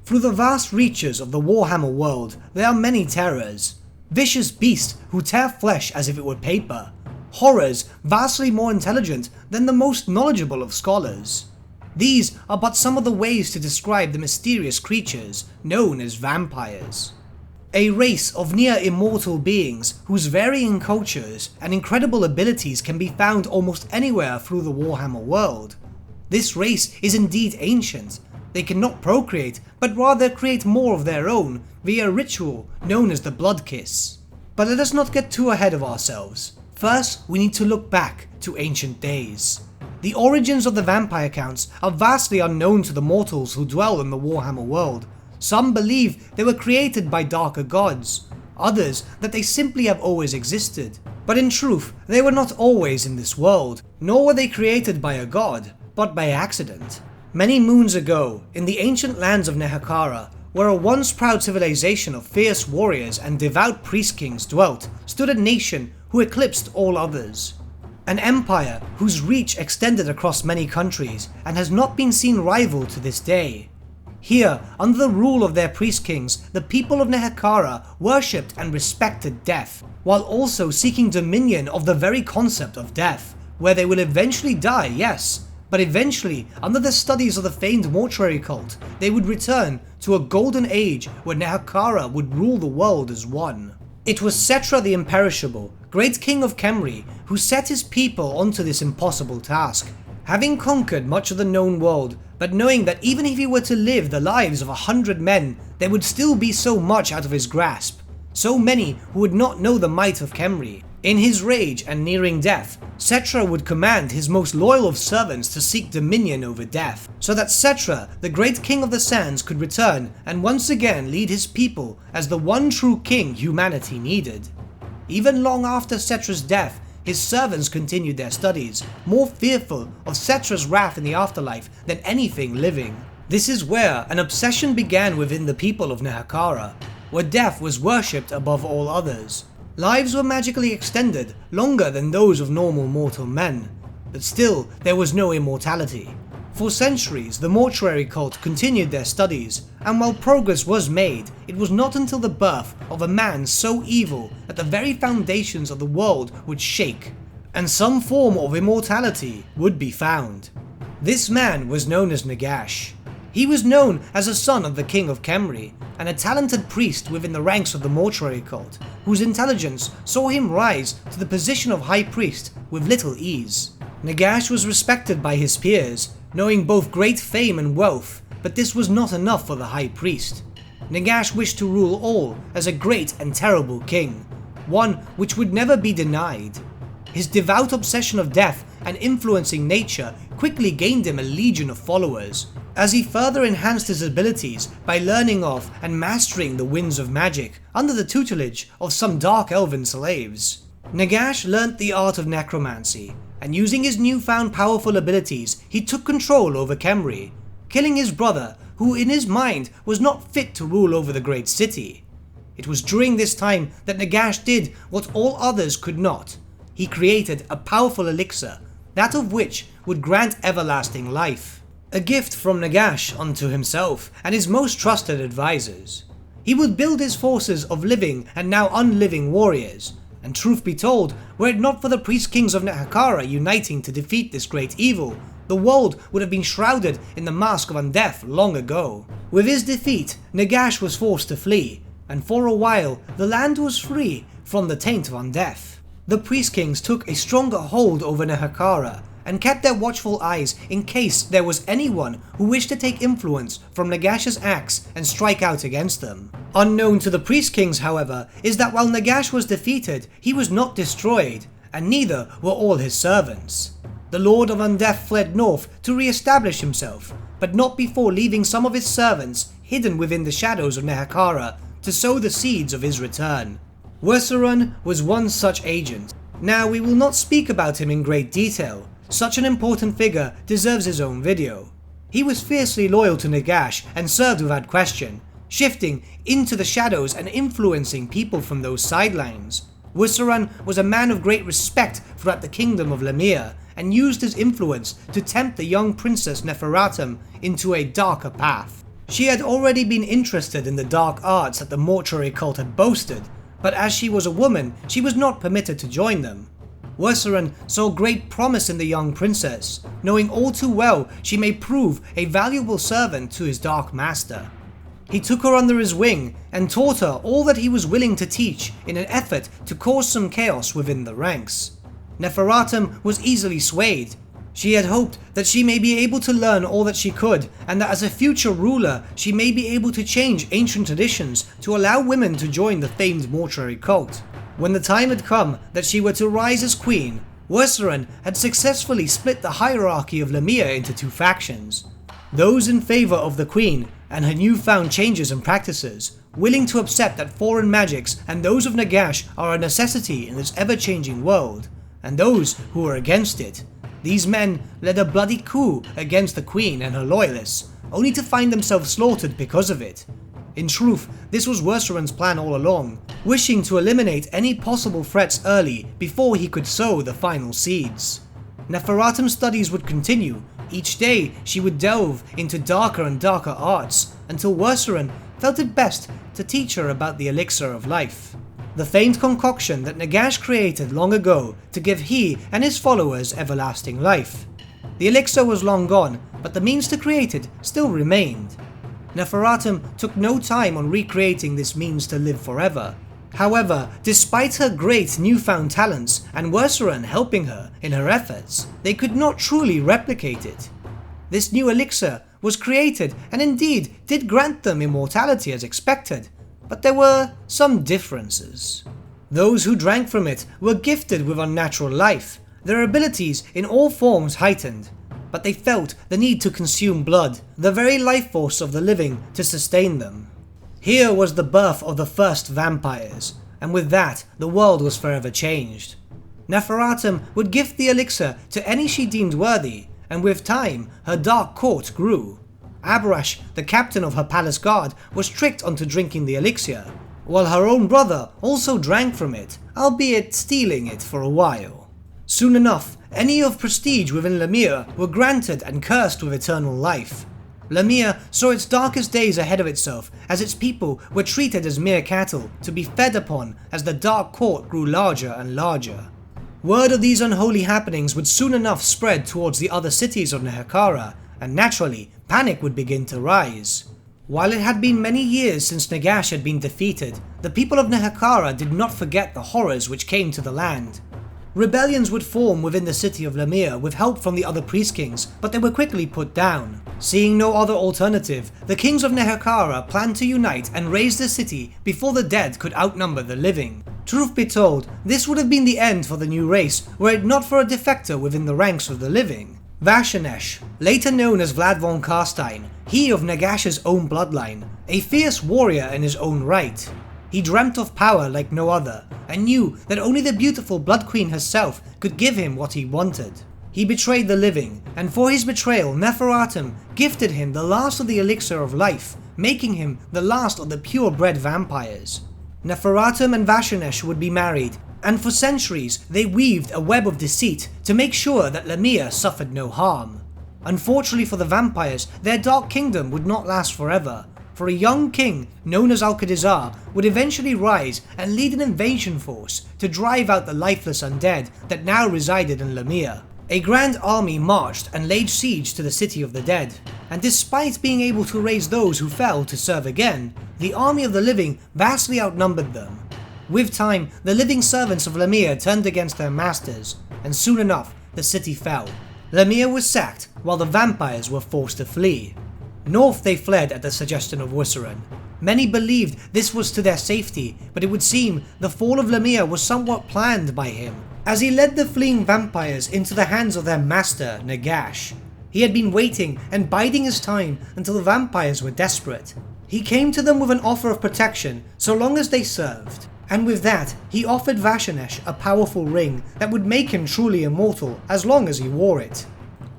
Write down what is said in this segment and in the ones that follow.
Through the vast reaches of the Warhammer world, there are many terrors. Vicious beasts who tear flesh as if it were paper. Horrors vastly more intelligent than the most knowledgeable of scholars. These are but some of the ways to describe the mysterious creatures known as vampires. A race of near immortal beings whose varying cultures and incredible abilities can be found almost anywhere through the Warhammer world. This race is indeed ancient. They cannot procreate, but rather create more of their own via a ritual known as the Blood Kiss. But let us not get too ahead of ourselves. First, we need to look back to ancient days. The origins of the vampire counts are vastly unknown to the mortals who dwell in the Warhammer world. Some believe they were created by darker gods, others that they simply have always existed. But in truth, they were not always in this world, nor were they created by a god, but by accident. Many moons ago, in the ancient lands of Nehekara, where a once proud civilization of fierce warriors and devout priest kings dwelt, stood a nation who eclipsed all others. An empire whose reach extended across many countries and has not been seen rivaled to this day. Here, under the rule of their priest kings, the people of Nehekara worshipped and respected death, while also seeking dominion of the very concept of death, where they will eventually die, yes, but eventually, under the studies of the famed mortuary cult, they would return to a golden age where Nehekara would rule the world as one. It was Settra the Imperishable, great king of Khemri, who set his people onto this impossible task. Having conquered much of the known world, but knowing that even if he were to live the lives of 100 men, there would still be so much out of his grasp. So many who would not know the might of Khemri. In his rage and nearing death, Settra would command his most loyal of servants to seek dominion over death, so that Settra, the great king of the sands, could return and once again lead his people as the one true king humanity needed. Even long after Settra's death, his servants continued their studies, more fearful of Settra's wrath in the afterlife than anything living. This is where an obsession began within the people of Nehekara, where death was worshipped above all others. Lives were magically extended, longer than those of normal mortal men, but still there was no immortality. For centuries, the mortuary cult continued their studies, and while progress was made, it was not until the birth of a man so evil that the very foundations of the world would shake, and some form of immortality would be found. This man was known as Nagash. He was known as a son of the king of Khemri, and a talented priest within the ranks of the mortuary cult, whose intelligence saw him rise to the position of high priest with little ease. Nagash was respected by his peers, knowing both great fame and wealth, but this was not enough for the high priest. Nagash wished to rule all as a great and terrible king, one which would never be denied. His devout obsession of death and influencing nature quickly gained him a legion of followers, as he further enhanced his abilities by learning of and mastering the winds of magic under the tutelage of some dark elven slaves. Nagash learnt the art of necromancy, and using his newfound powerful abilities, he took control over Khemri, killing his brother, who in his mind was not fit to rule over the great city. It was during this time that Nagash did what all others could not. He created a powerful elixir, that of which would grant everlasting life. A gift from Nagash unto himself and his most trusted advisors. He would build his forces of living and now unliving warriors, and truth be told, were it not for the priest kings of Nehekara uniting to defeat this great evil, the world would have been shrouded in the mask of undeath long ago. With his defeat, Nagash was forced to flee, and for a while the land was free from the taint of undeath. The priest kings took a stronger hold over Nehekara, and kept their watchful eyes in case there was anyone who wished to take influence from Nagash's axe and strike out against them. Unknown to the priest kings, however, is that while Nagash was defeated, he was not destroyed, and neither were all his servants. The Lord of Undeath fled north to re-establish himself, but not before leaving some of his servants hidden within the shadows of Nehekara to sow the seeds of his return. Wersurun was one such agent. Now we will not speak about him in great detail. Such an important figure deserves his own video. He was fiercely loyal to Nagash and served without question, shifting into the shadows and influencing people from those sidelines. Wersurun was a man of great respect throughout the kingdom of Lemire, and used his influence to tempt the young princess Neferratum into a darker path. She had already been interested in the dark arts that the mortuary cult had boasted, but as she was a woman, she was not permitted to join them. Wercerin saw great promise in the young princess, knowing all too well she may prove a valuable servant to his dark master. He took her under his wing and taught her all that he was willing to teach in an effort to cause some chaos within the ranks. Neferatum was easily swayed. She had hoped that she may be able to learn all that she could, and that as a future ruler she may be able to change ancient traditions to allow women to join the famed mortuary cult. When the time had come that she were to rise as queen, Wercerin had successfully split the hierarchy of Lemire into two factions. Those in favour of the queen and her newfound changes and practices, willing to accept that foreign magics and those of Nagash are a necessity in this ever-changing world, and those who were against it. These men led a bloody coup against the queen and her loyalists, only to find themselves slaughtered because of it. In truth, this was Wercerin's plan all along, wishing to eliminate any possible threats early before he could sow the final seeds. Neferatum's studies would continue. Each day she would delve into darker and darker arts, until Wercerin felt it best to teach her about the elixir of life. The famed concoction that Nagash created long ago to give he and his followers everlasting life. The elixir was long gone, but the means to create it still remained. Neferatum took no time on recreating this means to live forever. However, despite her great newfound talents and Wercerin helping her in her efforts, they could not truly replicate it. This new elixir was created and indeed did grant them immortality as expected, but there were some differences. Those who drank from it were gifted with unnatural life, their abilities in all forms heightened, but they felt the need to consume blood, the very life force of the living, to sustain them. Here was the birth of the first vampires, and with that the world was forever changed. Neferatum would gift the elixir to any she deemed worthy, and with time her dark court grew. Abrash, the captain of her palace guard, was tricked onto drinking the elixir, while her own brother also drank from it, albeit stealing it for a while. Soon enough, any of prestige within Lemire were granted and cursed with eternal life. Lemire saw its darkest days ahead of itself, as its people were treated as mere cattle to be fed upon as the dark court grew larger and larger. Word of these unholy happenings would soon enough spread towards the other cities of Nehekhara, and naturally, panic would begin to rise. While it had been many years since Nagash had been defeated, the people of Nehekhara did not forget the horrors which came to the land. Rebellions would form within the city of Lemire with help from the other priest kings, but they were quickly put down. Seeing no other alternative, the kings of Nehekhara planned to unite and raise the city before the dead could outnumber the living. Truth be told, this would have been the end for the new race, were it not for a defector within the ranks of the living. Vashanesh, later known as Vlad von Karstein, he of Nagash's own bloodline, a fierce warrior in his own right. He dreamt of power like no other, and knew that only the beautiful Blood Queen herself could give him what he wanted. He betrayed the living, and for his betrayal Neferatum gifted him the last of the elixir of life, making him the last of the purebred vampires. Neferatum and Vashanesh would be married, and for centuries they weaved a web of deceit to make sure that Lemire suffered no harm. Unfortunately for the vampires, their dark kingdom would not last forever, for a young king known as Alcadizar would eventually rise and lead an invasion force to drive out the lifeless undead that now resided in Lemire. A grand army marched and laid siege to the city of the dead, and despite being able to raise those who fell to serve again, the army of the living vastly outnumbered them. With time, the living servants of Lemire turned against their masters, and soon enough the city fell. Lemire was sacked, while the vampires were forced to flee. North they fled at the suggestion of Wercerin. Many believed this was to their safety, but it would seem the fall of Lemire was somewhat planned by him, as he led the fleeing vampires into the hands of their master, Nagash. He had been waiting and biding his time until the vampires were desperate. He came to them with an offer of protection so long as they served, and with that he offered Vashanesh a powerful ring that would make him truly immortal as long as he wore it.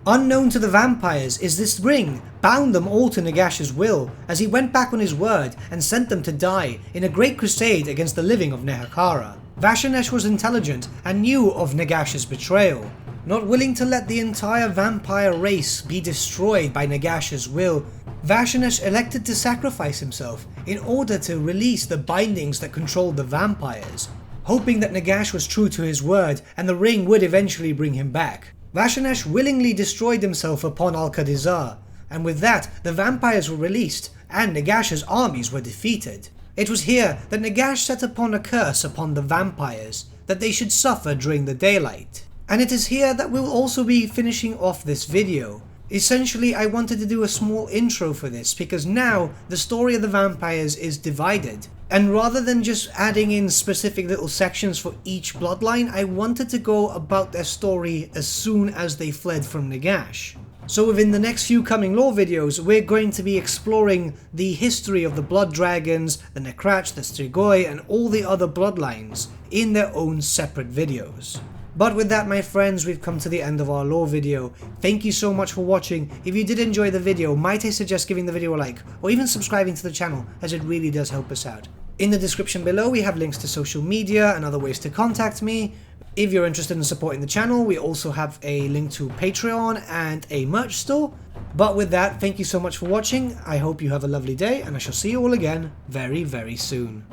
Unknown to the vampires is this ring bound them all to Nagash's will, as he went back on his word and sent them to die in a great crusade against the living of Nehekhara. Vashanesh was intelligent and knew of Nagash's betrayal. Not willing to let the entire vampire race be destroyed by Nagash's will, Vashanish elected to sacrifice himself in order to release the bindings that controlled the vampires, hoping that Nagash was true to his word and the ring would eventually bring him back. Vashanish willingly destroyed himself upon Al-Qadizar, and with that the vampires were released and Nagash's armies were defeated. It was here that Nagash set upon a curse upon the vampires, that they should suffer during the daylight. And it is here that we'll also be finishing off this video. Essentially, I wanted to do a small intro for this because now the story of the vampires is divided. And rather than just adding in specific little sections for each bloodline, I wanted to go about their story as soon as they fled from Nagash. So within the next few coming lore videos, we're going to be exploring the history of the Blood Dragons, the Necrach, the Strigoi, and all the other bloodlines in their own separate videos. But with that, my friends, we've come to the end of our lore video. Thank you so much for watching. If you did enjoy the video, might I suggest giving the video a like, or even subscribing to the channel, as it really does help us out. In the description below, we have links to social media and other ways to contact me. If you're interested in supporting the channel, we also have a link to Patreon and a merch store. But with that, thank you so much for watching. I hope you have a lovely day, and I shall see you all again very, very soon.